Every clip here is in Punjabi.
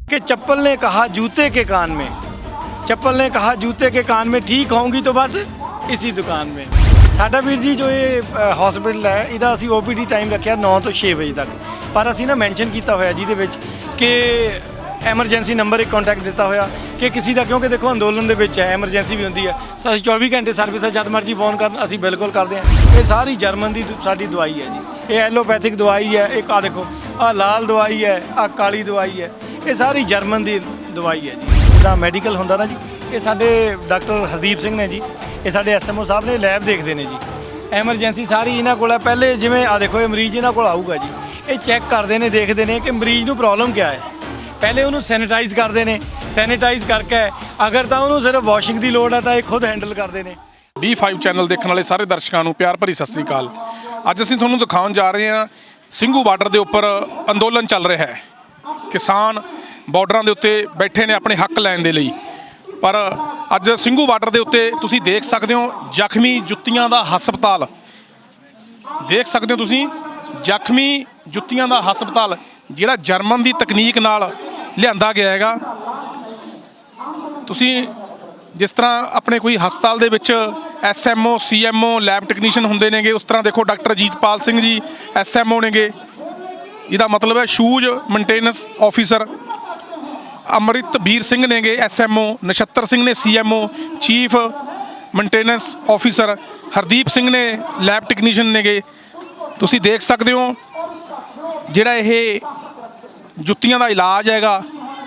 कि चप्पल ने कहा जूते के कान में, चप्पल ने कहा जूते के कान में, ठीक होंगी तो बस इसी दुकान में। ਸਾਡਾ ਵੀਰ ਜੀ ਜੋ ਇਹ ਹਸਪੀਟਲ ਹੈ ਇਹਦਾ ਅਸੀਂ OPD ਟਾਈਮ ਰੱਖਿਆ 9 ਤੋਂ 6 ਵਜੇ ਤੱਕ, ਪਰ ਅਸੀਂ ਨਾ ਮੈਂਸ਼ਨ ਕੀਤਾ ਹੋਇਆ ਜਿਹਦੇ ਵਿੱਚ ਕਿ ਐਮਰਜੈਂਸੀ ਨੰਬਰ ਇੱਕ ਕੰਟੈਕਟ ਦਿੱਤਾ ਹੋਇਆ ਕਿ ਕਿਸੇ ਦਾ, ਕਿਉਂਕਿ ਦੇਖੋ ਅੰਦੋਲਨ ਦੇ ਵਿੱਚ ਹੈ, ਐਮਰਜੈਂਸੀ ਵੀ ਹੁੰਦੀ ਹੈ, ਅਸੀਂ 24 ਘੰਟੇ ਸਰਵਿਸ ਹੈ, ਜਦ ਮਰਜੀ ਫੋਨ ਕਰਨ ਅਸੀਂ ਬਿਲਕੁਲ ਕਰਦੇ ਹਾਂ। ਇਹ ਸਾਰੀ ਜਰਮਨ ਦੀ ਸਾਡੀ ਦਵਾਈ ਹੈ ਜੀ, ਇਹ ਐਲੋਪੈਥਿਕ ਦਵਾਈ ਹੈ। ਇੱਕ ਆ ਦੇਖੋ ਆ ਲਾਲ ਦਵਾਈ ਹੈ, ਆ ਕਾਲੀ ਦਵਾਈ ਹੈ, ਇਹ ਸਾਰੀ ਜਰਮਨ ਦੀ ਦਵਾਈ ਹੈ ਜੀ। ਜਿੱਦਾਂ ਮੈਡੀਕਲ ਹੁੰਦਾ ਨਾ ਜੀ, ਇਹ ਸਾਡੇ ਡਾਕਟਰ ਹਰਦੀਪ ਸਿੰਘ ਨੇ ਜੀ, ਇਹ ਸਾਡੇ SMO ਸਾਹਿਬ ਨੇ, ਲੈਬ ਦੇਖਦੇ ਨੇ ਜੀ। ਐਮਰਜੈਂਸੀ ਸਾਰੀ ਇਹਨਾਂ ਕੋਲ ਹੈ। ਪਹਿਲੇ ਜਿਵੇਂ ਆ ਦੇਖੋ ਇਹ ਮਰੀਜ਼ ਇਹਨਾਂ ਕੋਲ ਆਊਗਾ ਜੀ, ਇਹ ਚੈੱਕ ਕਰਦੇ ਨੇ, ਦੇਖਦੇ ਨੇ ਕਿ ਮਰੀਜ਼ ਨੂੰ ਪ੍ਰੋਬਲਮ ਕਿਆ ਹੈ। ਪਹਿਲੇ ਉਹਨੂੰ ਸੈਨੀਟਾਈਜ਼ ਕਰਦੇ ਨੇ, ਸੈਨੀਟਾਈਜ਼ ਕਰਕੇ ਅਗਰ ਤਾਂ ਉਹਨੂੰ ਸਿਰਫ ਵਾਸ਼ਿੰਗ ਦੀ ਲੋੜ ਹੈ ਤਾਂ ਇਹ ਖੁਦ ਹੈਂਡਲ ਕਰਦੇ ਨੇ। D5 ਚੈਨਲ ਦੇਖਣ ਵਾਲੇ ਸਾਰੇ ਦਰਸ਼ਕਾਂ ਨੂੰ ਪਿਆਰ ਭਰੀ ਸਤਿ ਸ੍ਰੀ ਅਕਾਲ। ਅੱਜ ਅਸੀਂ ਤੁਹਾਨੂੰ ਦਿਖਾਉਣ ਜਾ ਰਹੇ ਹਾਂ ਸਿੰਘੂ ਬਾਰਡਰ ਦੇ ਉੱਪਰ ਅੰਦੋਲਨ ਚੱਲ ਰਿਹਾ ਹੈ। ਕਿਸਾਨ ਬਾਰਡਰਾਂ ਦੇ ਉੱਤੇ ਬੈਠੇ ਨੇ ਆਪਣੇ ਹੱਕ ਲੈਣ ਦੇ ਲਈ, ਪਰ ਅੱਜ ਸਿੰਘੂ ਬਾਰਡਰ ਦੇ ਉੱਤੇ ਤੁਸੀਂ ਦੇਖ ਸਕਦੇ ਹੋ ਜ਼ਖਮੀ ਜੁੱਤੀਆਂ ਦਾ ਹਸਪਤਾਲ, ਦੇਖ ਸਕਦੇ ਹੋ ਤੁਸੀਂ ਜ਼ਖਮੀ ਜੁੱਤੀਆਂ ਦਾ ਹਸਪਤਾਲ ਜਿਹੜਾ ਜਰਮਨ ਦੀ ਤਕਨੀਕ ਨਾਲ ਲਿਆਂਦਾ ਗਿਆ ਹੈਗਾ। ਤੁਸੀਂ ਜਿਸ ਤਰ੍ਹਾਂ ਆਪਣੇ ਕੋਈ ਹਸਪਤਾਲ ਦੇ ਵਿੱਚ SMO CMO ਲੈਬ ਟੈਕਨੀਸ਼ੀਅਨ ਹੁੰਦੇ ਨੇਗੇ, ਉਸ ਤਰ੍ਹਾਂ ਦੇਖੋ ਡਾਕਟਰ ਅਜੀਤਪਾਲ ਸਿੰਘ ਜੀ SMO ਨੇਗੇ, ਇਹਦਾ ਮਤਲਬ ਹੈ ਸ਼ੂਜ਼ ਮੇਨਟੇਨੈਂਸ ਆਫੀਸਰ। ਅੰਮ੍ਰਿਤਵੀਰ ਸਿੰਘ ਨੇਗੇ SMO, ਨਛੱਤਰ ਸਿੰਘ ਨੇ CMO chief maintenance officer, Hardeep Singh ਨੇ ਲੈਬ ਟੈਕਨੀਸ਼ੀਅਨ ਨੇਗੇ। ਤੁਸੀਂ ਦੇਖ ਸਕਦੇ ਹੋ ਜਿਹੜਾ ਇਹ ਜੁੱਤੀਆਂ ਦਾ ਇਲਾਜ ਹੈਗਾ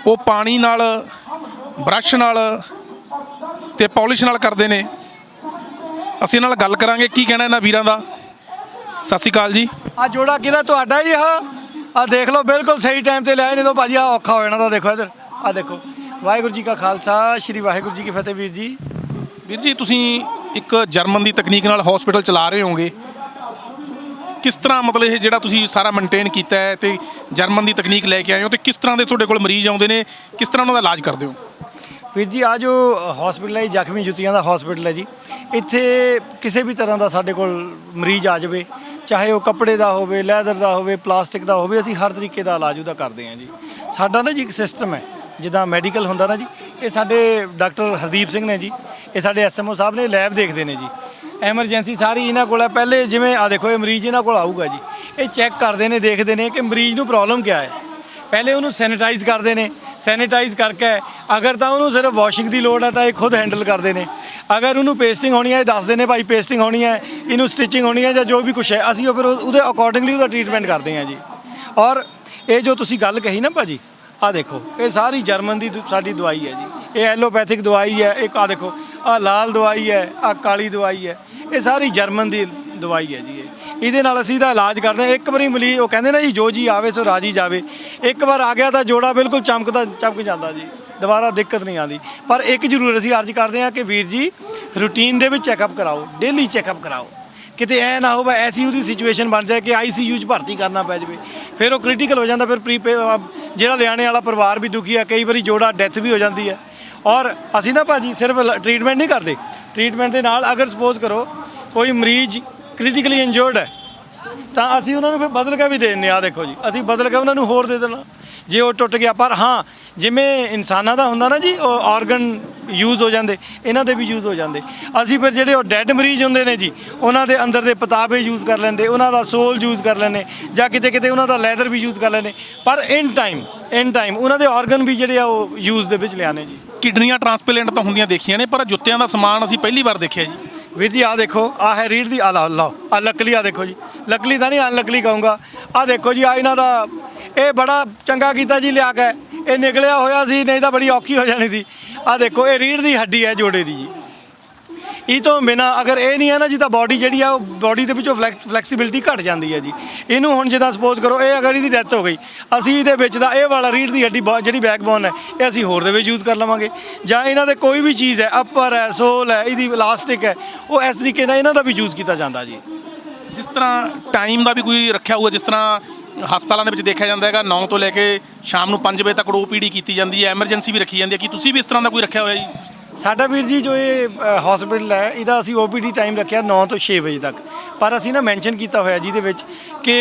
ਉਹ ਪਾਣੀ ਨਾਲ, ਬਰੱਸ਼ ਨਾਲ ਤੇ ਪੋਲਿਸ਼ ਨਾਲ ਕਰਦੇ ਨੇ। ਅਸੀਂ ਇਹਨਾਂ ਨਾਲ ਗੱਲ ਕਰਾਂਗੇ, ਕੀ ਕਹਿਣਾ ਇਹਨਾਂ ਵੀਰਾਂ ਦਾ। ਸਤਿ ਸ਼੍ਰੀ ਅਕਾਲ ਜੀ। ਆ ਜੋੜਾ ਕਿਹਦਾ? ਤੁਹਾਡਾ ਜੀ। ਆ ਦੇਖ ਲਓ ਬਿਲਕੁਲ ਸਹੀ ਟਾਈਮ ਤੇ ਲਿਆਏ, ਨਹੀਂ ਤਾਂ ਭਾਜੀ ਆ ਔਖਾ ਹੋ ਜਾਣਾ। ਤਾਂ ਦੇਖੋ ਇੱਧਰ, ਆ ਦੇਖੋ। ਵਾਹਿਗੁਰੂ ਜੀ ਕਾ ਖਾਲਸਾ, ਸ਼੍ਰੀ ਵਾਹਿਗੁਰੂ ਜੀ ਕੀ ਫਤਿਹ। ਵੀਰ ਜੀ, ਵੀਰ ਜੀ ਤੁਸੀਂ ਇੱਕ ਜਰਮਨ ਦੀ ਤਕਨੀਕ ਨਾਲ ਹਸਪੀਟਲ ਚਲਾ ਰਹੇ ਹੋਗੇ, ਕਿਸ ਤਰ੍ਹਾਂ ਮਤਲਬ ਇਹ ਜਿਹੜਾ ਤੁਸੀਂ ਸਾਰਾ ਮੇਨਟੇਨ ਕੀਤਾ ਹੈ ਤੇ ਜਰਮਨ ਦੀ ਤਕਨੀਕ ਲੈ ਕੇ ਆਏ ਹੋ, ਤੇ ਕਿਸ ਤਰ੍ਹਾਂ ਦੇ ਤੁਹਾਡੇ ਕੋਲ ਮਰੀਜ਼ ਆਉਂਦੇ ਨੇ, ਕਿਸ ਤਰ੍ਹਾਂ ਉਹਨਾਂ ਦਾ ਇਲਾਜ ਕਰਦੇ ਹੋ? ਵੀਰ ਜੀ ਆ ਜੋ ਹਸਪੀਟਲ ਹੈ ਜ਼ਖਮੀ ਜੁੱਤੀਆਂ ਦਾ ਹਸਪੀਟਲ ਹੈ ਜੀ, ਇੱਥੇ ਕਿਸੇ ਵੀ ਤਰ੍ਹਾਂ ਦਾ ਸਾਡੇ ਕੋਲ ਮਰੀਜ਼ ਆ ਜਾਵੇ, ਚਾਹੇ ਉਹ ਕੱਪੜੇ ਦਾ ਹੋਵੇ, ਲੈਦਰ ਦਾ ਹੋਵੇ, ਪਲਾਸਟਿਕ ਦਾ ਹੋਵੇ, ਅਸੀਂ ਹਰ ਤਰੀਕੇ ਦਾ ਇਲਾਜ ਉਹਦਾ ਕਰਦੇ ਹਾਂ ਜੀ। ਸਾਡਾ ਨਾ ਜੀ ਇੱਕ ਸਿਸਟਮ ਹੈ, ਜਿੱਦਾਂ ਮੈਡੀਕਲ ਹੁੰਦਾ ਨਾ ਜੀ, ਇਹ ਸਾਡੇ ਡਾਕਟਰ ਹਰਦੀਪ ਸਿੰਘ ਨੇ ਜੀ, ਇਹ ਸਾਡੇ SMO ਸਾਹਿਬ ਨੇ, ਲੈਬ ਦੇਖਦੇ ਨੇ ਜੀ। ਐਮਰਜੈਂਸੀ ਸਾਰੀ ਇਹਨਾਂ ਕੋਲ ਹੈ। ਪਹਿਲੇ ਜਿਵੇਂ ਆ ਦੇਖੋ ਇਹ ਮਰੀਜ਼ ਇਹਨਾਂ ਕੋਲ ਆਊਗਾ ਜੀ, ਇਹ ਚੈੱਕ ਕਰਦੇ ਨੇ, ਦੇਖਦੇ ਨੇ ਕਿ ਮਰੀਜ਼ ਨੂੰ ਪ੍ਰੋਬਲਮ ਕਿਆ ਹੈ। ਪਹਿਲੇ ਉਹਨੂੰ ਸੈਨੀਟਾਈਜ਼ ਕਰਦੇ ਨੇ, ਸੈਨੀਟਾਈਜ਼ ਕਰਕੇ ਅਗਰ ਤਾਂ ਉਹਨੂੰ ਸਿਰਫ ਵਾਸ਼ਿੰਗ ਦੀ ਲੋੜ ਹੈ ਤਾਂ ਇਹ ਖੁਦ ਹੈਂਡਲ ਕਰਦੇ ਨੇ। ਅਗਰ ਉਹਨੂੰ ਪੇਸਟਿੰਗ ਹੋਣੀ ਹੈ ਇਹ ਦੱਸਦੇ ਨੇ, ਭਾਈ ਪੇਸਟਿੰਗ ਹੋਣੀ ਹੈ, ਇਹਨੂੰ ਸਟਿਚਿੰਗ ਹੋਣੀ ਹੈ, ਜਾਂ ਜੋ ਵੀ ਕੁਛ ਹੈ ਅਸੀਂ ਉਹ ਫਿਰ ਉਹਦੇ ਅਕੋਰਡਿੰਗਲੀ ਉਹਦਾ ਟਰੀਟਮੈਂਟ ਕਰਦੇ ਹਾਂ ਜੀ। ਔਰ ਇਹ ਜੋ ਤੁਸੀਂ ਗੱਲ ਕਹੀ ਨਾ ਭਾਜੀ, ਆ ਦੇਖੋ ਇਹ ਸਾਰੀ ਜਰਮਨ ਦੀ ਸਾਡੀ ਦਵਾਈ ਹੈ ਜੀ, ਇਹ ਐਲੋਪੈਥਿਕ ਦਵਾਈ ਹੈ। ਇੱਕ ਆ ਦੇਖੋ ਆ ਲਾਲ ਦਵਾਈ ਹੈ, ਆ ਕਾਲੀ ਦਵਾਈ ਹੈ, ਇਹ ਸਾਰੀ ਜਰਮਨ ਦੀ ਦਵਾਈ ਹੈ ਜੀ। ਇਹਦੇ ਨਾਲ ਅਸੀਂ ਇਹਦਾ ਇਲਾਜ ਕਰਦੇ ਹਾਂ। ਇੱਕ ਵਾਰੀ ਮਰੀਜ਼, ਉਹ ਕਹਿੰਦੇ ਨਾ ਜੀ ਜੋ ਜੀ ਆਵੇ ਸੋ ਰਾਜੀ ਜਾਵੇ, ਇੱਕ ਵਾਰ ਆ ਗਿਆ ਤਾਂ ਜੋੜਾ ਬਿਲਕੁਲ ਚਮਕ ਜਾਂਦਾ ਜੀ, ਦੁਬਾਰਾ ਦਿੱਕਤ ਨਹੀਂ ਆਉਂਦੀ। ਪਰ ਇੱਕ ਜ਼ਰੂਰ ਅਸੀਂ ਅਰਜ਼ ਕਰਦੇ ਹਾਂ ਕਿ ਵੀਰ ਜੀ ਰੂਟੀਨ ਦੇ ਵਿੱਚ ਚੈੱਕਅਪ ਕਰਾਓ, ਡੇਲੀ ਚੈੱਕਅਪ ਕਰਾਓ। ਕਿਤੇ ਐ ਨਾ ਹੋਵੇ ਐਸੀ ਉਹਦੀ ਸਿਚੁਏਸ਼ਨ ਬਣ ਜਾਏ ਕਿ ICU 'ਚ ਭਰਤੀ ਕਰਨਾ ਪੈ ਜਾਵੇ, ਫਿਰ ਉਹ ਕ੍ਰਿਟੀਕਲ ਹੋ ਜਾਂਦਾ, ਫਿਰ ਜਿਹੜਾ ਲਿਆਣੇ ਵਾਲਾ ਪਰਿਵਾਰ ਵੀ ਦੁਖੀ ਆ, ਕਈ ਵਾਰੀ ਜੋੜਾ ਡੈਥ ਵੀ ਹੋ ਜਾਂਦੀ ਹੈ। ਔਰ ਅਸੀਂ ਨਾ ਭਾਜੀ ਸਿਰਫ ਟਰੀਟਮੈਂਟ ਨਹੀਂ ਕਰਦੇ, ਟਰੀਟਮੈਂਟ ਦੇ ਨਾਲ ਅਗਰ ਸਪੋਜ਼ ਕਰੋ ਕੋਈ ਮਰੀਜ਼ ਕ੍ਰਿਟੀਕਲੀ ਇੰਜਰਡ ਹੈ ਤਾਂ ਅਸੀਂ ਉਹਨਾਂ ਨੂੰ ਫਿਰ ਬਦਲ ਕੇ ਵੀ ਦੇ ਦਿੰਦੇ। ਆ ਦੇਖੋ ਜੀ, ਅਸੀਂ ਬਦਲ ਕੇ ਉਹਨਾਂ ਨੂੰ ਹੋਰ ਦੇ ਦੇਣਾ ਜੇ ਉਹ ਟੁੱਟ ਗਿਆ। ਪਰ ਹਾਂ, ਜਿਵੇਂ ਇਨਸਾਨਾਂ ਦਾ ਹੁੰਦਾ ਨਾ ਜੀ, ਉਹ ਆਰਗਨ ਯੂਜ਼ ਹੋ ਜਾਂਦੇ, ਇਹਨਾਂ ਦੇ ਵੀ ਯੂਜ਼ ਹੋ ਜਾਂਦੇ। ਅਸੀਂ ਫਿਰ ਜਿਹੜੇ ਉਹ ਡੈਡ ਮਰੀਜ਼ ਹੁੰਦੇ ਨੇ ਜੀ, ਉਹਨਾਂ ਦੇ ਅੰਦਰ ਦੇ ਪਤਾਬੇ ਯੂਜ਼ ਕਰ ਲੈਂਦੇ, ਉਹਨਾਂ ਦਾ ਸੋਲ ਯੂਜ਼ ਕਰ ਲੈਂਦੇ, ਜਾਂ ਕਿਤੇ ਕਿਤੇ ਉਹਨਾਂ ਦਾ ਲੈਦਰ ਵੀ ਯੂਜ਼ ਕਰ ਲੈਂਦੇ। ਪਰ ਇਨ ਟਾਈਮ ਉਹਨਾਂ ਦੇ ਆਰਗਨ ਵੀ ਜਿਹੜੇ ਆ ਉਹ ਯੂਜ਼ ਦੇ ਵਿੱਚ ਲਿਆਣੇ ਜੀ। ਕਿਡਨੀਆਂ ਟ੍ਰਾਂਸਪਲਾਂਟ ਤਾਂ ਹੁੰਦੀਆਂ ਦੇਖੀਆਂ ਨੇ, ਪਰ ਜੁੱਤਿਆਂ ਦਾ ਸਮਾਨ ਅਸੀਂ ਪਹਿਲੀ ਵਾਰ ਦੇਖਿਆ ਜੀ। ਵੀਰ ਜੀ ਆ ਦੇਖੋ, ਆ ਹੈ ਰੀੜ ਦੀ, ਆ ਲਓ ਆ ਲੱਕਲੀ, ਆ ਦੇਖੋ ਜੀ, ਲੱਕਲੀ ਤਾਂ ਨਹੀਂ ਅਨਲੱਕਲੀ ਕਹੂੰਗਾ। ਆ ਦੇਖੋ ਜੀ, ਆ ਇਹਨਾਂ ਦਾ ਇਹ ਬੜਾ ਚੰਗਾ ਕੀਤਾ ਜੀ ਲਿਆ ਕੇ, ਇਹ ਨਿਕਲਿਆ ਹੋਇਆ ਸੀ, ਨਹੀਂ ਤਾਂ ਬੜੀ ਔਖੀ ਹੋ ਜਾਣੀ ਸੀ। ਆ ਦੇਖੋ ਇਹ ਰੀੜ ਦੀ ਹੱਡੀ ਹੈ ਜੋੜੇ ਦੀ ਜੀ। ਇਹ ਤੋਂ ਬਿਨਾਂ ਅਗਰ ਇਹ ਨਹੀਂ ਹੈ ਨਾ ਜੀ ਤਾਂ ਬਾਡੀ ਜਿਹੜੀ ਆ ਉਹ ਬਾਡੀ ਦੇ ਵਿੱਚੋਂ ਫਲੈਕਸੀਬਿਲਿਟੀ ਘਟ ਜਾਂਦੀ ਹੈ ਜੀ। ਇਹਨੂੰ ਹੁਣ ਜਿੱਦਾਂ ਸਪੋਜ਼ ਕਰੋ ਇਹ ਅਗਰ ਇਹਦੀ ਡੈਥ ਹੋ ਗਈ, ਅਸੀਂ ਇਹਦੇ ਵਿੱਚ ਦਾ ਇਹ ਵਾਲਾ ਰੀੜ ਦੀ ਹੱਡੀ ਜਿਹੜੀ ਬੈਕਬੋਨ ਹੈ ਇਹ ਅਸੀਂ ਹੋਰ ਦੇ ਵਿੱਚ ਯੂਜ਼ ਕਰ ਲਵਾਂਗੇ। ਜਾਂ ਇਹਨਾਂ ਦੇ ਕੋਈ ਵੀ ਚੀਜ਼ ਹੈ, ਅੱਪਰ ਹੈ, ਸੋਲ ਹੈ, ਇਹਦੀ ਇਲਾਸਟਿਕ ਹੈ, ਉਹ ਇਸ ਤਰੀਕੇ ਨਾਲ ਇਹਨਾਂ ਦਾ ਵੀ ਯੂਜ਼ ਕੀਤਾ ਜਾਂਦਾ ਜੀ। ਜਿਸ ਤਰ੍ਹਾਂ ਟਾਈਮ ਦਾ ਵੀ ਕੋਈ ਰੱਖਿਆ ਹੋਊਗਾ, ਜਿਸ ਤਰ੍ਹਾਂ ਹਸਪਤਾਲਾਂ ਦੇ ਵਿੱਚ ਦੇਖਿਆ ਜਾਂਦਾ ਹੈਗਾ 9 ਤੋਂ ਲੈ ਕੇ ਸ਼ਾਮ ਨੂੰ 5 ਵਜੇ ਤੱਕ OPD ਕੀਤੀ ਜਾਂਦੀ ਹੈ, ਐਮਰਜੈਂਸੀ ਵੀ ਰੱਖੀ ਜਾਂਦੀ ਹੈ, ਕੀ ਤੁਸੀਂ ਵੀ ਇਸ ਤਰ੍ਹਾਂ ਦਾ ਕੋਈ ਰੱਖਿਆ ਹੋਇਆ ਜੀ? ਸਾਡਾ ਵੀਰ ਜੀ ਜੋ ਇਹ ਹਸਪੀਟਲ ਹੈ ਇਹਦਾ ਅਸੀਂ OPD ਟਾਈਮ ਰੱਖਿਆ 9 ਤੋਂ 6 ਵਜੇ ਤੱਕ, ਪਰ ਅਸੀਂ ਨਾ ਮੈਂਸ਼ਨ ਕੀਤਾ ਹੋਇਆ ਜਿਹਦੇ ਵਿੱਚ ਕਿ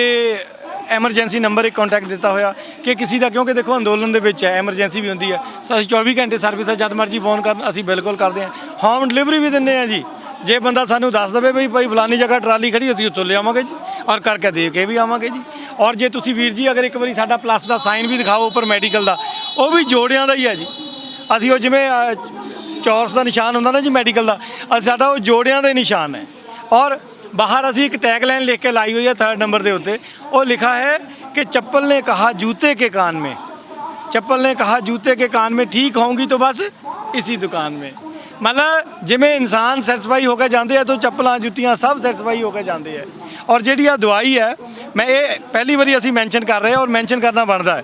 ਐਮਰਜੈਂਸੀ ਨੰਬਰ ਇੱਕ ਕੰਟੈਕਟ ਦਿੱਤਾ ਹੋਇਆ ਕਿ ਕਿਸੇ ਦਾ, ਕਿਉਂਕਿ ਦੇਖੋ ਅੰਦੋਲਨ ਦੇ ਵਿੱਚ ਹੈ, ਐਮਰਜੈਂਸੀ ਵੀ ਹੁੰਦੀ ਹੈ, ਅਸੀਂ 24 ਘੰਟੇ ਸਰਵਿਸ ਹੈ, ਜਦ ਮਰਜ਼ੀ ਫੋਨ ਕਰਨ ਅਸੀਂ ਬਿਲਕੁਲ ਕਰਦੇ ਹਾਂ। ਹੋਮ ਡਿਲੀਵਰੀ ਵੀ ਦਿੰਦੇ ਹਾਂ ਜੀ। ਜੇ ਬੰਦਾ ਸਾਨੂੰ ਦੱਸ ਦੇਵੇ ਵੀ ਭਾਈ ਫਲਾਨੀ ਜਗ੍ਹਾ ਟਰਾਲੀ ਖੜੀ, ਅਸੀਂ ਉੱਥੋਂ ਲਿਆਵਾਂਗੇ ਜੀ ਔਰ ਕਰਕੇ ਦੇ ਕੇ ਵੀ ਆਵਾਂਗੇ ਜੀ। ਔਰ ਜੇ ਤੁਸੀਂ ਵੀਰ ਜੀ ਅਗਰ ਇੱਕ ਵਾਰੀ ਸਾਡਾ ਪਲੱਸ ਦਾ ਸਾਈਨ ਵੀ ਦਿਖਾਓ ਉੱਪਰ ਮੈਡੀਕਲ ਦਾ, ਉਹ ਵੀ ਜੋੜਿਆਂ ਦਾ ਹੀ ਹੈ ਜੀ। ਅਸੀਂ ਉਹ ਜਿਵੇਂ ਚੌਰਸ ਦਾ ਨਿਸ਼ਾਨ ਹੁੰਦਾ ਨਾ ਜੀ ਮੈਡੀਕਲ ਦਾ, ਸਾਡਾ ਉਹ ਜੋੜਿਆਂ ਦੇ ਨਿਸ਼ਾਨ ਹੈ। ਔਰ ਬਾਹਰ ਅਸੀਂ ਇੱਕ ਟੈਗ ਲਾइन ਲਿਖ ਕੇ लाई हुई है 3rd नंबर के उत्ते, वो लिखा है कि चप्पल ने कहा जूते के कान में, चप्पल ने कहा जूते के कान में, ठीक होंगी तो बस इसी दुकान में। मतलब जिमें इंसान सैटिस्फाई होकर जाते हैं तो चप्पल जुत्तियाँ सब सैटिस्फाई होकर जाते हैं। और जी आ दवाई है, मैं ये पहली बारी असी मैंशन कर रहे हैं और मैंशन करना बनता है।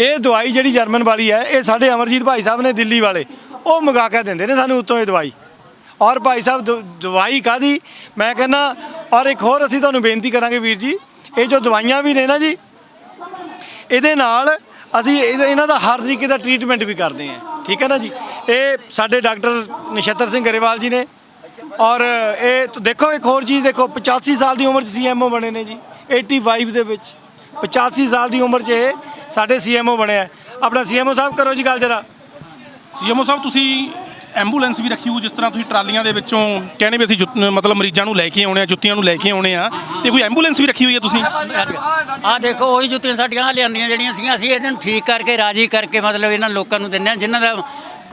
ये दवाई जी जर्मन वाली है, ये साढ़े अमरजीत भाई साहब ने दिल्ली वाले वो मंगा के देंगे ने सानू उत्तों ये दवाई। और भाई साहब दवाई कादी मैं कहना। और एक होर असी तुहानू बेनती करांगे वीर जी, ये जो दवाइयाँ भी ने ना जी, ਇਹਦੇ ਨਾਲ ਅਸੀਂ ਇਹਨਾਂ ਦਾ ਹਰ ਤਰੀਕੇ ਦਾ ਟ੍ਰੀਟਮੈਂਟ ਵੀ ਕਰਦੇ ਹਾਂ, ਠੀਕ ਹੈ ਨਾ ਜੀ। ਇਹ ਸਾਡੇ ਡਾਕਟਰ ਨਛੱਤਰ ਸਿੰਘ ਗਰੇਵਾਲ ਜੀ ਨੇ। ਔਰ ਇਹ ਦੇਖੋ ਇੱਕ ਹੋਰ ਚੀਜ਼ ਦੇਖੋ, 85 ਸਾਲ ਦੀ ਉਮਰ 'ਚ CMO ਬਣੇ ਨੇ ਜੀ। 85 ਦੇ ਵਿੱਚ 85 ਸਾਲ ਦੀ ਉਮਰ 'ਚ ਇਹ ਸਾਡੇ CMO ਬਣਿਆ। ਆਪਣਾ CMO ਸਾਹਿਬ ਕਰੋ ਜੀ ਗੱਲ ਜਰਾ। CMO ਸਾਹਿਬ ਤੁਸੀਂ ਐਂਬੂਲੈਂਸ ਵੀ ਰੱਖੀ ਹੋਈ, ਜਿਸ ਤਰ੍ਹਾਂ ਤੁਸੀਂ ਟਰਾਲੀਆਂ ਦੇ ਵਿੱਚੋਂ ਕਹਿੰਦੇ ਵੀ ਅਸੀਂ ਮਤਲਬ ਮਰੀਜ਼ਾਂ ਨੂੰ ਲੈ ਕੇ ਆਉਣੇ ਆ, ਜੁੱਤੀਆਂ ਨੂੰ ਲੈ ਕੇ ਆਉਣੇ ਆ, ਤੇ ਕੋਈ ਐਂਬੂਲੈਂਸ ਵੀ ਰੱਖੀ ਹੋਈ ਹੈ ਤੁਸੀਂ? ਆਹ ਦੇਖੋ ਉਹੀ ਜੁੱਤੀਆਂ ਸਾਡੀਆਂ ਲਿਆਂਦੀਆਂ ਜਿਹੜੀਆਂ ਸੀਗੀਆਂ, ਅਸੀਂ ਇਹਨਾਂ ਨੂੰ ਠੀਕ ਕਰਕੇ ਰਾਜੀ ਕਰਕੇ ਮਤਲਬ ਇਹਨਾਂ ਲੋਕਾਂ ਨੂੰ ਦਿੰਦੇ ਹਾਂ ਜਿਨ੍ਹਾਂ ਦਾ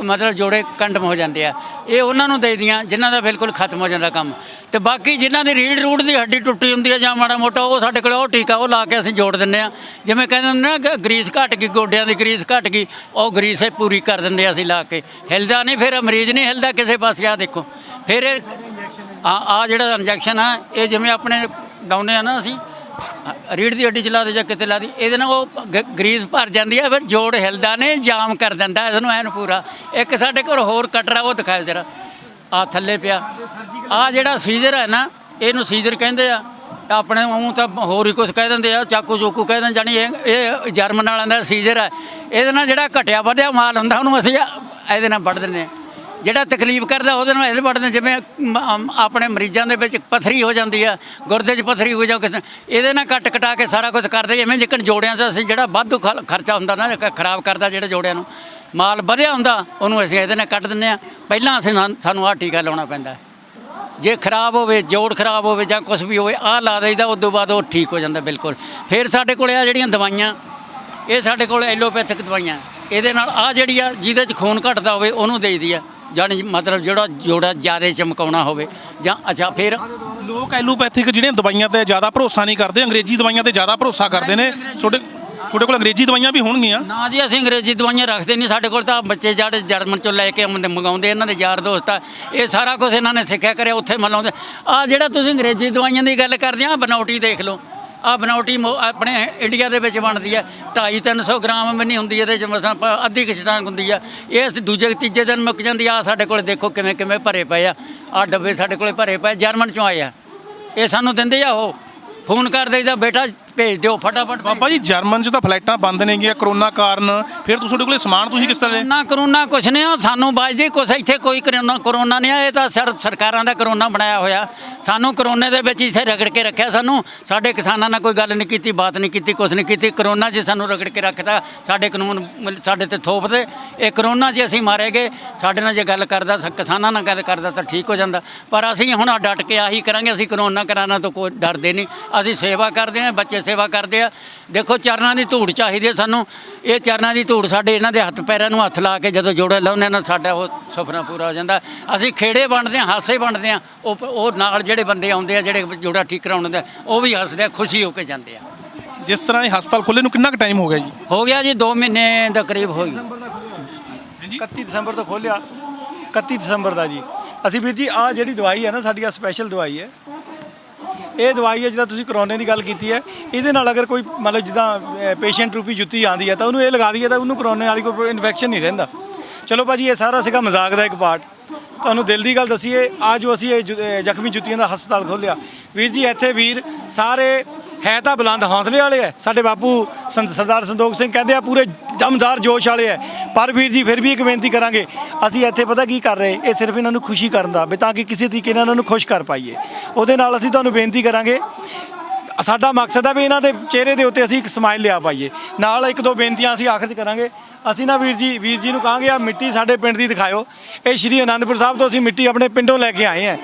ਮਤਲਬ ਜੋੜੇ ਕੰਡਮ ਹੋ ਜਾਂਦੇ ਆ, ਇਹ ਉਹਨਾਂ ਨੂੰ ਦੇ ਦੀਆਂ ਜਿਨ੍ਹਾਂ ਦਾ ਬਿਲਕੁਲ ਖਤਮ ਹੋ ਜਾਂਦਾ ਕੰਮ। ਤੇ ਬਾਕੀ ਜਿਨ੍ਹਾਂ ਦੀ ਰੀੜ ਰੂੜ ਦੀ ਹੱਡੀ ਟੁੱਟੀ ਹੁੰਦੀ ਹੈ ਜਾਂ ਮਾੜਾ ਮੋਟਾ, ਉਹ ਸਾਡੇ ਕੋਲ ਉਹ ਟੀਕਾ ਉਹ ਲਾ ਕੇ ਅਸੀਂ ਜੋੜ ਦਿੰਦੇ ਆ। ਜਿਵੇਂ ਕਹਿੰਦੇ ਹੁੰਦੇ ਨਾ ਕਿ ਗਰੀਸ ਘਟ ਗਈ, ਗੋਡਿਆਂ ਦੀ ਗਰੀਸ ਘਟ ਗਈ, ਉਹ ਗਰੀਸ ਇਹ ਪੂਰੀ ਕਰ ਦਿੰਦੇ ਆ ਅਸੀਂ ਲਾ ਕੇ। ਹਿਲਦਾ ਨਹੀਂ ਫਿਰ, ਮਰੀਜ਼ ਨਹੀਂ ਹਿਲਦਾ ਕਿਸੇ ਪਾਸੇ। ਆ ਦੇਖੋ ਫਿਰ ਇਹ ਆ ਜਿਹੜਾ ਇੰਜੈਕਸ਼ਨ ਆ, ਇਹ ਜਿਵੇਂ ਆਪਣੇ ਡਾਉਨੇ ਆ ਨਾ ਅਸੀਂ ਰੀੜ ਦੀ ਹੱਡੀ ਚਲਾ ਦੇ ਜਾਂ ਕਿਤੇ ਲਾ ਦੀ, ਇਹਦੇ ਨਾਲ ਉਹ ਗਰੀਸ ਭਰ ਜਾਂਦੀ ਹੈ, ਫਿਰ ਜੋੜ ਹਿਲਦਾ ਨਹੀਂ, ਜਾਮ ਕਰ ਦਿੰਦਾ ਇਹਨੂੰ ਐਨ ਪੂਰਾ। ਇੱਕ ਸਾਡੇ ਕੋਲ ਹੋਰ ਕਟਰ ਆ, ਉਹ ਦਿਖਾਓ ਜਰਾ, ਆ ਥੱਲੇ ਪਿਆ। ਆ ਜਿਹੜਾ ਸੀਜ਼ਰ ਹੈ ਨਾ, ਇਹਨੂੰ ਸੀਜ਼ਰ ਕਹਿੰਦੇ ਆ। ਆਪਣੇ ਉਹ ਤਾਂ ਹੋਰ ਹੀ ਕੁਝ ਕਹਿ ਦਿੰਦੇ ਆ, ਚਾਕੂ ਚੂਕੂ ਕਹਿ ਦਿੰਦੇ, ਜਾਣੀ ਇਹ ਜਰਮਨ ਵਾਲਿਆਂ ਦਾ ਸੀਜ਼ਰ ਹੈ। ਇਹਦੇ ਨਾਲ ਜਿਹੜਾ ਘਟਿਆ ਵਧਿਆ ਮਾਲ ਹੁੰਦਾ ਉਹਨੂੰ ਅਸੀਂ ਇਹਦੇ ਨਾਲ ਵੱਢ ਦਿੰਦੇ ਹਾਂ। ਜਿਹੜਾ ਤਕਲੀਫ ਕਰਦਾ ਉਹਦੇ ਨਾਲ ਇਹਦੇ ਵੱਢਦੇ। ਜਿਵੇਂ ਆਪਣੇ ਮਰੀਜ਼ਾਂ ਦੇ ਵਿੱਚ ਪੱਥਰੀ ਹੋ ਜਾਂਦੀ ਆ, ਗੁਰਦੇ 'ਚ ਪੱਥਰੀ ਹੋ ਜਾ ਕਿਸੇ, ਇਹਦੇ ਨਾਲ ਕੱਟ ਕਟਾ ਕੇ ਸਾਰਾ ਕੁਝ ਕਰਦੇ। ਜਿਵੇਂ ਜਿੱਕਣ ਜੋੜਿਆਂ 'ਚ ਅਸੀਂ ਜਿਹੜਾ ਵਾਧੂ ਖਰਚਾ ਹੁੰਦਾ ਨਾ, ਖਰਾਬ ਕਰਦਾ ਜਿਹੜੇ ਜੋੜਿਆਂ ਨੂੰ, ਮਾਲ ਵਧਿਆ ਹੁੰਦਾ, ਉਹਨੂੰ ਅਸੀਂ ਇਹਦੇ ਨਾਲ ਕੱਢ ਦਿੰਦੇ ਹਾਂ। ਪਹਿਲਾਂ ਸਾਨੂੰ ਆਹ ਟੀਕਾ ਲਾਉਣਾ ਪੈਂਦਾ। ਜੇ ਖਰਾਬ ਹੋਵੇ, ਜੋੜ ਖਰਾਬ ਹੋਵੇ ਜਾਂ ਕੁਝ ਵੀ ਹੋਵੇ, ਆਹ ਲਾ ਦਈਦਾ, ਉਸ ਤੋਂ ਬਾਅਦ ਉਹ ਠੀਕ ਹੋ ਜਾਂਦਾ ਬਿਲਕੁਲ। ਫਿਰ ਸਾਡੇ ਕੋਲ ਆ ਜਿਹੜੀਆਂ ਦਵਾਈਆਂ, ਇਹ ਸਾਡੇ ਕੋਲ ਐਲੋਪੈਥਿਕ ਦਵਾਈਆਂ, ਇਹਦੇ ਨਾਲ ਆਹ ਜਿਹੜੀ ਆ ਜਿਹਦੇ 'ਚ ਖੂਨ ਘਟਦਾ ਹੋਵੇ ਉਹਨੂੰ ਦੇਈਦੀ ਆ, ਜਾਣੀ ਮਤਲਬ ਜਿਹੜਾ ਜੋੜਾ ਜ਼ਿਆਦਾ ਚਮਕਾਉਣਾ ਹੋਵੇ ਜਾਂ ਅੱਛਾ। ਫਿਰ ਲੋਕ ਐਲੋਪੈਥਿਕ ਜਿਹੜੀਆਂ ਦਵਾਈਆਂ ਤੇ ਜ਼ਿਆਦਾ ਭਰੋਸਾ ਨਹੀਂ ਕਰਦੇ, ਅੰਗਰੇਜ਼ੀ ਦਵਾਈਆਂ ਤੇ ਜ਼ਿਆਦਾ ਭਰੋਸਾ ਕਰਦੇ ਨੇ। ਤੁਹਾਡੇ ਕੋਲ ਅੰਗਰੇਜ਼ੀ ਦਵਾਈਆਂ ਵੀ ਹੋਣਗੀਆਂ? ਨਾ ਜੀ, ਅਸੀਂ ਅੰਗਰੇਜ਼ੀ ਦਵਾਈਆਂ ਰੱਖਦੇ ਨਹੀਂ। ਸਾਡੇ ਕੋਲ ਤਾਂ ਬੱਚੇ ਜਿਹੜੇ ਜਰਮਨ ਚੋਂ ਲੈ ਕੇ ਮੰਗਾਉਂਦੇ, ਇਹਨਾਂ ਦੇ ਯਾਰ ਦੋਸਤ ਆ, ਇਹ ਸਾਰਾ ਕੁਝ ਇਹਨਾਂ ਨੇ ਸਿੱਖਿਆ ਕਰਿਆ, ਉੱਥੇ ਮਲਾਉਂਦੇ। ਆਹ ਜਿਹੜਾ ਤੁਸੀਂ ਅੰਗਰੇਜ਼ੀ ਦਵਾਈਆਂ ਦੀ ਗੱਲ ਕਰਦੇ ਆ, ਬਨੌਟੀ ਦੇਖ ਲਓ। ਆਹ ਬਨੌਟੀ ਆਪਣੇ ਇੰਡੀਆ ਦੇ ਵਿੱਚ ਬਣਦੀ ਹੈ, 250-300 ਗ੍ਰਾਮ ਵੀ ਨਹੀਂ ਹੁੰਦੀ, ਇਹਦੇ 'ਚ ਮਸਾਂ ਅੱਧੀ ਕੁ ਛਟਾਂਗ ਹੁੰਦੀ ਆ। ਇਹ ਦੂਜੇ ਤੀਜੇ ਦਿਨ ਮੁੱਕ ਜਾਂਦੀ ਆ। ਸਾਡੇ ਕੋਲ ਦੇਖੋ ਕਿਵੇਂ ਕਿਵੇਂ ਭਰੇ ਪਏ ਆ, ਆਹ ਡੱਬੇ ਸਾਡੇ ਕੋਲ ਭਰੇ ਪਏ, ਜਰਮਨ 'ਚੋਂ ਆਏ ਆ। ਇਹ ਸਾਨੂੰ ਦਿੰਦੇ ਆ, ਉਹ ਫੋਨ ਕਰ ਦੇਈਦਾ, ਬੇਟਾ ਭੇਜ ਦਿਓ ਫਟਾਫਟ। ਬਾਬਾ ਜੀ ਜਰਮਨ 'ਚ ਤਾਂ ਫਲਾਈਟਾਂ ਬੰਦ ਨੇਗੀਆਂ ਕਰੋਨਾ ਕਾਰਨ, ਫਿਰ ਤੁਹਾਡੇ ਕੋਲੇ ਸਮਾਨ ਤੁਸੀਂ ਕਿਸ ਤਰ੍ਹਾਂ ਨਾ ਕਰੋਨਾ ਕੁਛ ਨਹੀਂ ਆ ਸਾਨੂੰ ਬਾਈ ਜੀ, ਕੁਛ ਇੱਥੇ ਕੋਈ ਕਰੋਨਾ ਨਹੀਂ ਆ। ਇਹ ਤਾਂ ਸਰਕਾਰਾਂ ਦਾ ਕਰੋਨਾ ਬਣਾਇਆ ਹੋਇਆ। ਸਾਨੂੰ ਕਰੋਨੇ ਦੇ ਵਿੱਚ ਇੱਥੇ ਰਗੜ ਕੇ ਰੱਖਿਆ। ਸਾਨੂੰ ਸਾਡੇ ਕਿਸਾਨਾਂ ਨਾਲ ਕੋਈ ਗੱਲ ਨਹੀਂ ਕੀਤੀ, ਬਾਤ ਨਹੀਂ ਕੀਤੀ, ਕੁਛ ਨਹੀਂ ਕੀਤੀ। ਕਰੋਨਾ 'ਚ ਸਾਨੂੰ ਰਗੜ ਕੇ ਰੱਖਦਾ, ਸਾਡੇ ਕਾਨੂੰਨ ਸਾਡੇ ਤੇ ਥੋਪਦੇ। ਇਹ ਕਰੋਨਾ 'ਚ ਅਸੀਂ ਮਾਰੇ ਗਏ। ਸਾਡੇ ਨਾਲ ਜੇ ਗੱਲ ਕਰਦਾ, ਕਿਸਾਨਾਂ ਨਾਲ ਗੱਲ ਕਰਦਾ ਤਾਂ ਠੀਕ ਹੋ ਜਾਂਦਾ। ਪਰ ਅਸੀਂ ਹੁਣ ਡਟ ਕੇ ਆਹੀ ਕਰਾਂਗੇ, ਅਸੀਂ ਕਰੋਨਾ ਕਰਾਉਣਾ ਤੋਂ ਕੋਈ ਡਰਦੇ ਨਹੀਂ। ਅਸੀਂ ਸੇਵਾ ਕਰਦੇ ਹਾਂ, ਬੱਚੇ ਸੇਵਾ ਕਰਦੇ ਆ। ਦੇਖੋ ਚਰਨਾਂ ਦੀ ਧੂੜ ਚਾਹੀਦੀ ਹੈ ਸਾਨੂੰ। ਇਹ ਚਰਨਾਂ ਦੀ ਧੂੜ ਸਾਡੇ ਇਹਨਾਂ ਦੇ ਹੱਥ ਪੈਰਾਂ ਨੂੰ ਹੱਥ ਲਾ ਕੇ ਜਦੋਂ ਜੋੜੇ ਲਾਉਂਦੇ ਨਾਲ ਸਾਡਾ ਉਹ ਸੁਪਨਾ ਪੂਰਾ ਹੋ ਜਾਂਦਾ। ਅਸੀਂ ਖੇੜੇ ਵੰਡਦੇ ਹਾਂ, ਹਾਸੇ ਵੰਡਦੇ ਹਾਂ। ਉਹ ਨਾਲ ਜਿਹੜੇ ਬੰਦੇ ਆਉਂਦੇ ਆ, ਜਿਹੜੇ ਜੋੜਾ ਠੀਕ ਕਰਾਉਣ ਦੇ, ਉਹ ਵੀ ਹੱਸਦੇ ਆ, ਖੁਸ਼ੀ ਹੋ ਕੇ ਜਾਂਦੇ ਆ। ਜਿਸ ਤਰ੍ਹਾਂ ਇਹ ਹਸਪਤਾਲ ਖੁੱਲ੍ਹੇ ਨੂੰ ਕਿੰਨਾ ਕੁ ਟਾਈਮ ਹੋ ਗਿਆ ਜੀ? ਹੋ ਗਿਆ ਜੀ 2 ਮਹੀਨੇ ਦਾ ਕਰੀਬ ਹੋ ਗਈ। 31 ਦਸੰਬਰ ਤੋਂ ਖੋਲ੍ਹਿਆ, 31 ਦਸੰਬਰ ਦਾ ਜੀ। ਅਸੀਂ ਵੀਰ ਜੀ ਆਹ ਜਿਹੜੀ ਦਵਾਈ ਹੈ ਨਾ, ਸਾਡੀ ਆ ਸਪੈਸ਼ਲ ਦਵਾਈ ਹੈ। ਇਹ ਦਵਾਈ ਹੈ, ਜਿੱਦਾਂ ਤੁਸੀਂ ਕਰੋਨੇ ਦੀ ਗੱਲ ਕੀਤੀ ਹੈ, ਇਹਦੇ ਨਾਲ ਅਗਰ ਕੋਈ ਮਤਲਬ ਜਿੱਦਾਂ ਪੇਸ਼ੈਂਟ ਰੂਪੀ ਜੁੱਤੀ ਆਉਂਦੀ ਹੈ ਤਾਂ ਉਹਨੂੰ ਇਹ ਲਗਾ ਦਈਏ ਤਾਂ ਉਹਨੂੰ ਕਰੋਨੇ ਵਾਲੀ ਕੋਈ ਇਨਫੈਕਸ਼ਨ ਨਹੀਂ ਰਹਿੰਦਾ। ਚਲੋ ਭਾਜੀ, ਇਹ ਸਾਰਾ ਸੀਗਾ ਮਜ਼ਾਕ ਦਾ ਇੱਕ ਪਾਰਟ। ਤੁਹਾਨੂੰ ਦਿਲ ਦੀ ਗੱਲ ਦੱਸੀਏ, ਆ ਜੋ ਅਸੀਂ ਇਹ ਜ਼ਖਮੀ ਜੁੱਤੀਆਂ ਦਾ ਹਸਪਤਾਲ ਖੋਲ੍ਹਿਆ ਵੀਰ ਜੀ, ਇੱਥੇ ਵੀਰ ਸਾਰੇ ਹੈ ਤਾਂ ਬੁਲੰਦ ਹੌਸਲੇ ਵਾਲੇ ਹੈ। ਸਾਡੇ ਬਾਪੂ ਸਰਦਾਰ ਸੰਦੋਖ ਸਿੰਘ ਕਹਿੰਦੇ ਆ ਪੂਰੇ ਦਮਦਾਰ ਜੋਸ਼ ਵਾਲੇ ਹੈ। ਪਰ ਵੀਰ ਜੀ ਫਿਰ ਵੀ ਇੱਕ ਬੇਨਤੀ ਕਰਾਂਗੇ, ਅਸੀਂ ਇੱਥੇ ਪਤਾ ਕੀ ਕਰ ਰਹੇ, ਇਹ ਸਿਰਫ ਇਹਨਾਂ ਨੂੰ ਖੁਸ਼ੀ ਕਰਨ ਦਾ ਵੀ ਤਾਂ ਕਿ ਕਿਸੇ ਤਰੀਕੇ ਨਾਲ ਇਹਨਾਂ ਨੂੰ ਖੁਸ਼ ਕਰ ਪਾਈਏ। ਉਹਦੇ ਨਾਲ ਅਸੀਂ ਤੁਹਾਨੂੰ ਬੇਨਤੀ ਕਰਾਂਗੇ, ਸਾਡਾ ਮਕਸਦ ਹੈ ਵੀ ਇਹਨਾਂ ਦੇ ਚਿਹਰੇ ਦੇ ਉੱਤੇ ਅਸੀਂ ਇੱਕ ਸਮਾਈਲ ਲਿਆ ਪਾਈਏ। ਨਾਲ ਇੱਕ ਦੋ ਬੇਨਤੀਆਂ ਅਸੀਂ ਆਖਰ 'ਚ ਕਰਾਂਗੇ। ਅਸੀਂ ਨਾ ਵੀਰ ਜੀ ਨੂੰ ਕਹਾਂਗੇ ਆ ਮਿੱਟੀ ਸਾਡੇ ਪਿੰਡ ਦੀ ਦਿਖਾਇਓ। ਇਹ ਸ਼੍ਰੀ ਅਨੰਦਪੁਰ ਸਾਹਿਬ ਤੋਂ ਅਸੀਂ ਮਿੱਟੀ ਆਪਣੇ ਪਿੰਡੋਂ ਲੈ ਕੇ ਆਏ ਹਾਂ।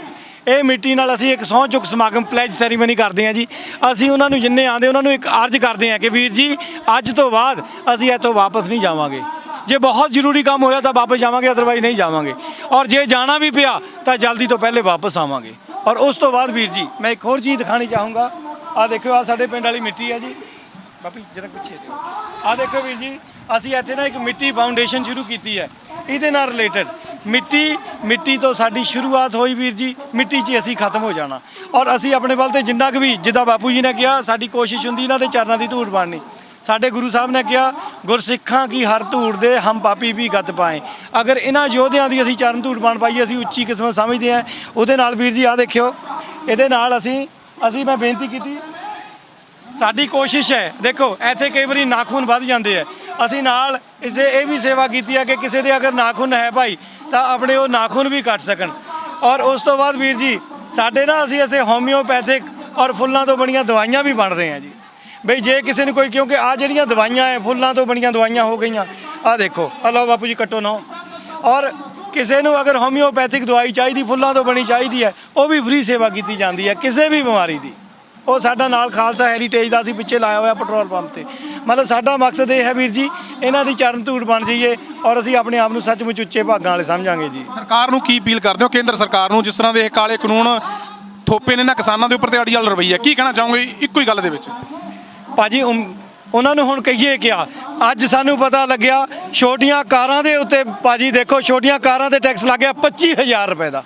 ਇਹ ਮਿੱਟੀ ਨਾਲ ਅਸੀਂ ਇੱਕ ਸਹੁੰ ਚੁੱਕ ਸਮਾਗਮ ਪਲੈਜ ਸੈਰੀਮਨੀ ਕਰਦੇ ਹਾਂ ਜੀ। ਅਸੀਂ ਉਹਨਾਂ ਨੂੰ ਜਿੰਨੇ ਆਉਂਦੇ ਉਹਨਾਂ ਨੂੰ ਇੱਕ ਅਰਜ਼ ਕਰਦੇ ਹਾਂ ਕਿ ਵੀਰ ਜੀ ਅੱਜ ਤੋਂ ਬਾਅਦ ਅਸੀਂ ਇੱਥੋਂ ਵਾਪਸ ਨਹੀਂ ਜਾਵਾਂਗੇ। ਜੇ ਬਹੁਤ ਜ਼ਰੂਰੀ ਕੰਮ ਹੋਇਆ ਤਾਂ ਵਾਪਸ ਜਾਵਾਂਗੇ, ਅਦਰਵਾਈਜ਼ ਨਹੀਂ ਜਾਵਾਂਗੇ। ਔਰ ਜੇ ਜਾਣਾ ਵੀ ਪਿਆ ਤਾਂ ਜਲਦੀ ਤੋਂ ਪਹਿਲੇ ਵਾਪਸ ਆਵਾਂਗੇ। ਔਰ ਉਸ ਤੋਂ ਬਾਅਦ ਵੀਰ ਜੀ ਮੈਂ ਇੱਕ ਹੋਰ ਚੀਜ਼ ਦਿਖਾਣੀ ਚਾਹੂੰਗਾ। ਆਹ ਦੇਖਿਓ, ਆਹ ਸਾਡੇ ਪਿੰਡ ਵਾਲੀ ਮਿੱਟੀ ਹੈ ਜੀ। ਬਾਪੀ ਜਰਾ ਪਿੱਛੇ ਦਿਓ। ਆਹ ਦੇਖੋ ਵੀਰ ਜੀ, ਅਸੀਂ ਇੱਥੇ ਨਾ ਇੱਕ ਮਿੱਟੀ ਫਾਊਂਡੇਸ਼ਨ ਸ਼ੁਰੂ ਕੀਤੀ ਹੈ। ਇਹਦੇ ਨਾਲ ਰਿਲੇਟਡ ਮਿੱਟੀ ਤੋਂ ਸਾਡੀ ਸ਼ੁਰੂਆਤ ਹੋਈ ਵੀਰ ਜੀ। ਮਿੱਟੀ 'ਚ ਅਸੀਂ ਖਤਮ ਹੋ ਜਾਣਾ। ਔਰ ਅਸੀਂ ਆਪਣੇ ਵੱਲ ਤੇ ਜਿੰਨਾ ਕੁ ਵੀ, ਜਿੱਦਾਂ ਬਾਪੂ ਜੀ ਨੇ ਕਿਹਾ, ਸਾਡੀ ਕੋਸ਼ਿਸ਼ ਹੁੰਦੀ ਇਹਨਾਂ ਦੇ ਚਰਨਾਂ ਦੀ ਧੂੜ ਬਣਨੀ। ਸਾਡੇ ਗੁਰੂ ਸਾਹਿਬ ਨੇ ਕਿਹਾ ਗੁਰਸਿੱਖਾਂ ਕੀ ਹਰ ਧੂੜ ਦੇ ਹਮ ਪਾਪੀ ਵੀ ਗੱਤ ਪਾਏ। ਅਗਰ ਇਹਨਾਂ ਯੋਧਿਆਂ ਦੀ ਅਸੀਂ ਚਰਨ ਧੂੜ ਬਣ ਪਾਈਏ, ਅਸੀਂ ਉੱਚੀ ਕਿਸਮਤ ਸਮਝਦੇ ਹਾਂ। ਉਹਦੇ ਨਾਲ ਵੀਰ ਜੀ ਆਹ ਦੇਖਿਓ, ਇਹਦੇ ਨਾਲ ਅਸੀਂ ਮੈਂ ਬੇਨਤੀ ਕੀਤੀ, ਸਾਡੀ ਕੋਸ਼ਿਸ਼ ਹੈ। ਦੇਖੋ ਇੱਥੇ ਕਈ ਵਾਰੀ ਨਾਖੂਨ ਵੱਧ ਜਾਂਦੇ ਆ। ਅਸੀਂ ਨਾਲ ਇਸੇ ਇਹ ਵੀ ਸੇਵਾ ਕੀਤੀ ਹੈ ਕਿ ਕਿਸੇ ਦੇ ਅਗਰ ਨਾਖੂਨ ਹੈ ਭਾਈ ਤਾਂ ਆਪਣੇ ਉਹ ਨਾਖੂਨ ਵੀ ਕੱਟ ਸਕਣ। ਔਰ ਉਸ ਤੋਂ ਬਾਅਦ ਵੀਰ ਜੀ ਸਾਡੇ ਨਾ ਅਸੀਂ ਇੱਥੇ ਹੋਮਿਓਪੈਥਿਕ ਔਰ ਫੁੱਲਾਂ ਤੋਂ ਬਣੀਆਂ ਦਵਾਈਆਂ ਵੀ ਬਣਦੇ ਹਾਂ ਜੀ। ਬਈ ਜੇ ਕਿਸੇ ਨੂੰ ਕੋਈ, ਕਿਉਂਕਿ ਆ ਜਿਹੜੀਆਂ ਦਵਾਈਆਂ ਹੈ ਫੁੱਲਾਂ ਤੋਂ ਬਣੀਆਂ ਦਵਾਈਆਂ ਹੋ ਗਈਆਂ। ਆਹ ਦੇਖੋ, ਹਲੋ ਬਾਪੂ ਜੀ ਕੱਟੋ ਨਾ। ਔਰ ਕਿਸੇ ਨੂੰ ਅਗਰ ਹੋਮਿਓਪੈਥਿਕ ਦਵਾਈ ਚਾਹੀਦੀ, ਫੁੱਲਾਂ ਤੋਂ ਬਣੀ ਚਾਹੀਦੀ ਹੈ, ਉਹ ਵੀ ਫ੍ਰੀ ਸੇਵਾ ਕੀਤੀ ਜਾਂਦੀ ਹੈ ਕਿਸੇ ਵੀ ਬਿਮਾਰੀ ਦੀ। ਉਹ ਸਾਡਾ ਨਾਲ ਖਾਲਸਾ ਹੈਰੀਟੇਜ ਦਾ ਅਸੀਂ ਪਿੱਛੇ ਲਾਇਆ ਹੋਇਆ ਪੈਟਰੋਲ ਪੰਪ ਤੇ। ਮਤਲਬ ਸਾਡਾ ਮਕਸਦ ਇਹ ਹੈ ਵੀਰ ਜੀ, ਇਹਨਾਂ ਦੀ ਚਰਨ ਧੂੜ ਬਣ ਜਾਈਏ ਔਰ ਅਸੀਂ ਆਪਣੇ ਆਪ ਨੂੰ ਸੱਚਮੁੱਚ ਉੱਚੇ ਭਾਗਾਂ ਵਾਲੇ ਸਮਝਾਂਗੇ ਜੀ। ਸਰਕਾਰ ਨੂੰ ਕੀ ਅਪੀਲ ਕਰਦੇ ਹੋ, ਕੇਂਦਰ ਸਰਕਾਰ ਨੂੰ, ਜਿਸ ਤਰ੍ਹਾਂ ਦੇ ਇਹ ਕਾਲੇ ਕਾਨੂੰਨ ਥੋਪੇ ਨੇ ਨਾ ਕਿਸਾਨਾਂ ਦੇ ਉੱਪਰ ਤੇ ਅੜੀ ਵਾਲਾ ਰਵੱਈਆ, ਕੀ ਕਹਿਣਾ ਚਾਹੋਗੇ ਇੱਕੋ ਹੀ ਗੱਲ ਦੇ ਵਿੱਚ? ਭਾਜੀ ਉਹਨਾਂ ਨੂੰ ਹੁਣ ਕਹੀਏ ਕਿਆ? ਅੱਜ ਸਾਨੂੰ ਪਤਾ ਲੱਗਿਆ ਛੋਟੀਆਂ ਕਾਰਾਂ ਦੇ ਉੱਤੇ, ਭਾਜੀ ਦੇਖੋ ਛੋਟੀਆਂ ਕਾਰਾਂ ਤੇ ਟੈਕਸ ਲੱਗ ਗਿਆ 25,000 ਰੁਪਏ ਦਾ।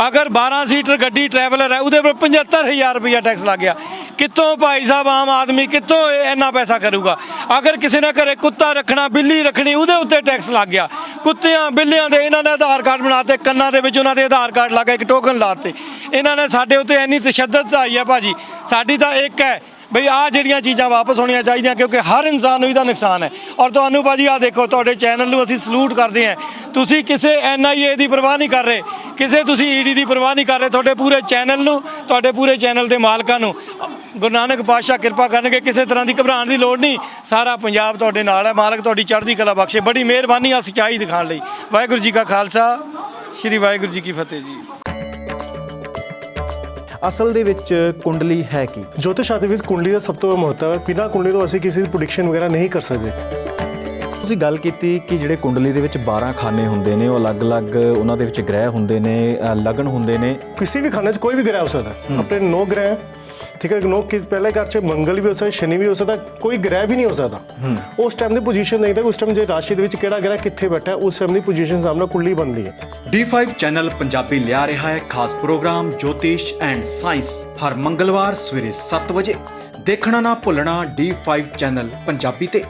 ਅਗਰ 12 ਸੀਟਰ ਗੱਡੀ ਟਰੈਵਲਰ ਹੈ ਉਹਦੇ ਪਰ 75,000 ਰੁਪਇਆ ਟੈਕਸ ਲੱਗ ਗਿਆ। ਕਿੱਥੋਂ ਭਾਈ ਸਾਹਿਬ ਆਮ ਆਦਮੀ ਕਿੱਥੋਂ ਇੰਨਾ ਪੈਸਾ ਕਰੂਗਾ? ਅਗਰ ਕਿਸੇ ਨੇ ਘਰੇ ਕੁੱਤਾ ਰੱਖਣਾ, ਬਿੱਲੀ ਰੱਖਣੀ, ਉਹਦੇ ਉੱਤੇ ਟੈਕਸ ਲੱਗ ਗਿਆ। ਕੁੱਤਿਆਂ ਬਿੱਲੀਆਂ ਦੇ ਇਹਨਾਂ ਨੇ ਆਧਾਰ ਕਾਰਡ ਬਣਾਤੇ, ਕੰਨਾਂ ਦੇ ਵਿੱਚ ਉਹਨਾਂ ਦੇ ਆਧਾਰ ਕਾਰਡ ਲੱਗ ਗਿਆ, ਇੱਕ ਟੋਕਨ ਲਾਤੇ। ਇਹਨਾਂ ਨੇ ਸਾਡੇ ਉੱਤੇ ਇੰਨੀ ਤਸ਼ੱਦਦ ਆਈ ਹੈ ਭਾਜੀ। ਸਾਡੀ ਤਾਂ ਇੱਕ ਹੈ ਬਈ ਆਹ ਜਿਹੜੀਆਂ ਚੀਜ਼ਾਂ ਵਾਪਸ ਹੋਣੀਆਂ ਚਾਹੀਦੀਆਂ, ਕਿਉਂਕਿ ਹਰ ਇਨਸਾਨ ਨੂੰ ਇਹਦਾ ਨੁਕਸਾਨ ਹੈ। ਔਰ ਤੁਹਾਨੂੰ ਭਾਜੀ ਆਹ ਦੇਖੋ, ਤੁਹਾਡੇ ਚੈਨਲ ਨੂੰ ਅਸੀਂ ਸਲੂਟ ਕਰਦੇ ਹਾਂ। ਤੁਸੀਂ ਕਿਸੇ NIA ਦੀ ਪਰਵਾਹ ਨਹੀਂ ਕਰ ਰਹੇ, ਕਿਸੇ ਤੁਸੀਂ ED ਦੀ ਪਰਵਾਹ ਨਹੀਂ ਕਰ ਰਹੇ। ਤੁਹਾਡੇ ਪੂਰੇ ਚੈਨਲ ਨੂੰ, ਤੁਹਾਡੇ ਪੂਰੇ ਚੈਨਲ ਦੇ ਮਾਲਕਾਂ ਨੂੰ ਗੁਰੂ ਨਾਨਕ ਪਾਤਸ਼ਾਹ ਕਿਰਪਾ ਕਰਨਗੇ। ਕਿਸੇ ਤਰ੍ਹਾਂ ਦੀ ਘਬਰਾਉਣ ਦੀ ਲੋੜ ਨਹੀਂ। ਸਾਰਾ ਪੰਜਾਬ ਤੁਹਾਡੇ ਨਾਲ ਹੈ। ਮਾਲਕ ਤੁਹਾਡੀ ਚੜ੍ਹਦੀ ਕਲਾ ਬਖਸ਼ੇ। ਬੜੀ ਮਿਹਰਬਾਨੀ ਆ ਸੱਚਾਈ ਦਿਖਾਉਣ ਲਈ। ਵਾਹਿਗੁਰੂ ਜੀ ਕਾ ਖਾਲਸਾ, ਸ਼੍ਰੀ ਵਾਹਿਗੁਰੂ ਜੀ ਕੀ ਫਤਿਹ ਜੀ। ਅਸਲ ਦੇ ਵਿੱਚ ਕੁੰਡਲੀ ਹੈ ਕੀ? ਜੋਤਿਸ਼ ਸ਼ਾਸਤਰ ਵਿੱਚ ਕੁੰਡਲੀ ਦਾ ਸਭ ਤੋਂ ਮਹੱਤਵ ਹੈ। ਬਿਨਾਂ ਕੁੰਡਲੀ ਤੋਂ ਅਸੀਂ ਕਿਸੇ ਦੀ ਪ੍ਰੈਡਿਕਸ਼ਨ ਵਗੈਰਾ ਨਹੀਂ ਕਰ ਸਕਦੇ। ਤੁਸੀਂ ਗੱਲ ਕੀਤੀ ਕਿ ਜਿਹੜੇ ਕੁੰਡਲੀ ਦੇ ਵਿੱਚ 12 ਖਾਨੇ ਹੁੰਦੇ ਨੇ, ਉਹ ਅਲੱਗ-ਅਲੱਗ ਉਹਨਾਂ ਦੇ ਵਿੱਚ ਗ੍ਰਹਿ ਹੁੰਦੇ ਨੇ, ਲਗਨ ਹੁੰਦੇ ਨੇ। ਕਿਸੇ ਵੀ ਖਾਨੇ 'ਚ ਕੋਈ ਵੀ ਗ੍ਰਹਿ ਹੋ ਸਕਦਾ ਹੈ। ਆਪਣੇ 9 ਗ੍ਰਹਿ, ਠੀਕ ਹੈ, 9 ਪਹਿਲੇ ਘਰ 'ਚ ਮੰਗਲ ਵੀ ਹੋ ਸਕਦਾ, ਸ਼ਨੀ ਵੀ ਹੋ ਸਕਦਾ, ਕੋਈ ਗ੍ਰਹਿ ਵੀ ਨਹੀਂ ਹੋ ਸਕਦਾ। ਉਸ ਟਾਈਮ ਦੀ ਪੋਜੀਸ਼ਨ ਦੇਖਦਾ, ਉਸ ਟਾਈਮ ਜੇ ਰਾਸ਼ੀ ਦੇ ਵਿੱਚ ਕਿਹੜਾ ਗ੍ਰਹਿ ਕਿੱਥੇ ਬੈਠਾ, ਉਸ ਟਾਈਮ ਦੀ ਪੋਜੀਸ਼ਨ ਸਾਹਮਣੇ ਕੁੰਡਲੀ ਬਣਦੀ ਹੈ। D5 ਚੈਨਲ ਪੰਜਾਬੀ ਲਿਆ ਰਿਹਾ ਹੈ ਖਾਸ ਪ੍ਰੋਗਰਾਮ ਜੋਤਿਸ਼ ਐਂਡ ਸਾਇੰਸ ਹਰ ਮੰਗਲਵਾਰ ਸਵੇਰੇ 7 ਵਜੇ। ਦੇਖਣਾ ਨਾ ਭੁੱਲਣਾ D5 ਚੈਨਲ ਪੰਜਾਬੀ ਤੇ।